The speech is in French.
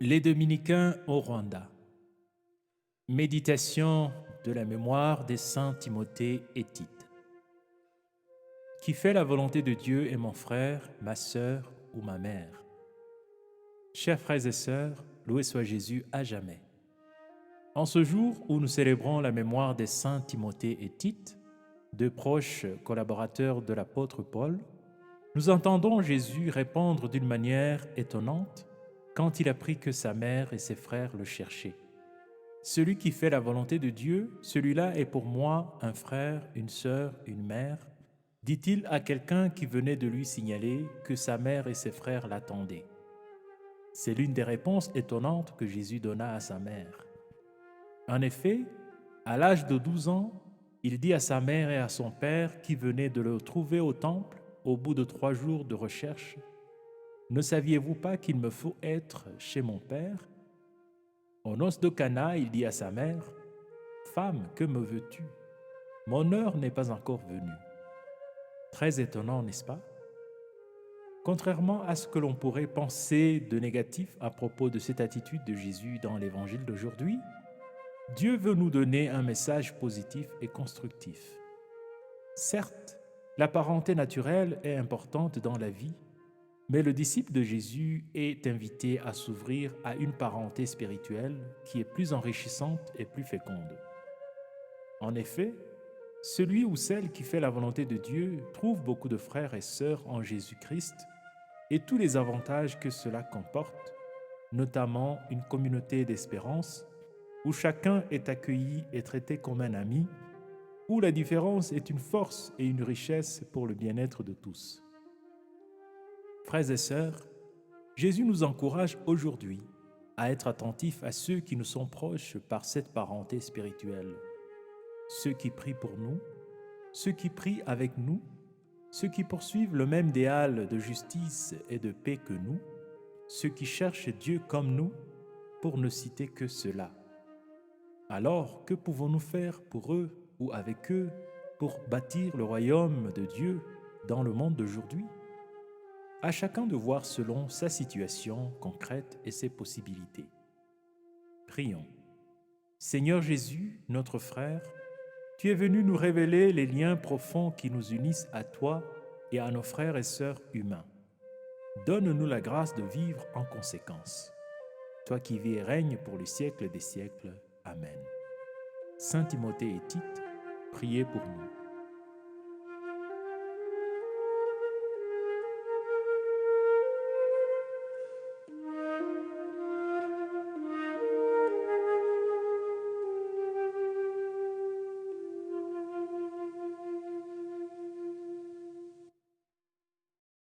Les Dominicains au Rwanda. Méditation de la mémoire des saints Timothée et Tite. Qui fait la volonté de Dieu est mon frère, ma sœur ou ma mère. Chers frères et sœurs, loué soit Jésus à jamais. En ce jour où nous célébrons la mémoire des saints Timothée et Tite, deux proches collaborateurs de l'apôtre Paul, nous entendons Jésus répondre d'une manière étonnante quand il apprit que sa mère et ses frères le cherchaient. Celui qui fait la volonté de Dieu, celui-là est pour moi un frère, une sœur, une mère, dit-il à quelqu'un qui venait de lui signaler que sa mère et ses frères l'attendaient. C'est l'une des réponses étonnantes que Jésus donna à sa mère. En effet, à l'âge de 12 ans, il dit à sa mère et à son père qui venaient de le trouver au temple au bout de 3 jours de recherche, « Ne saviez-vous pas qu'il me faut être chez mon père ?» Aux noces de Cana, il dit à sa mère, « Femme, que me veux-tu? Mon heure n'est pas encore venue. » Très étonnant, n'est-ce pas? Contrairement à ce que l'on pourrait penser de négatif à propos de cette attitude de Jésus dans l'évangile d'aujourd'hui, Dieu veut nous donner un message positif et constructif. Certes, la parenté naturelle est importante dans la vie, mais le disciple de Jésus est invité à s'ouvrir à une parenté spirituelle qui est plus enrichissante et plus féconde. En effet, celui ou celle qui fait la volonté de Dieu trouve beaucoup de frères et sœurs en Jésus-Christ et tous les avantages que cela comporte, notamment une communauté d'espérance où chacun est accueilli et traité comme un ami, où la différence est une force et une richesse pour le bien-être de tous. Frères et sœurs, Jésus nous encourage aujourd'hui à être attentifs à ceux qui nous sont proches par cette parenté spirituelle. Ceux qui prient pour nous, ceux qui prient avec nous, ceux qui poursuivent le même idéal de justice et de paix que nous, ceux qui cherchent Dieu comme nous, pour ne citer que cela. Alors, que pouvons-nous faire pour eux ou avec eux pour bâtir le royaume de Dieu dans le monde d'aujourd'hui? À chacun de voir selon sa situation concrète et ses possibilités. Prions. Seigneur Jésus, notre frère, tu es venu nous révéler les liens profonds qui nous unissent à toi et à nos frères et sœurs humains. Donne-nous la grâce de vivre en conséquence. Toi qui vis et règnes pour les siècles des siècles. Amen. Saint Timothée et Tite, priez pour nous.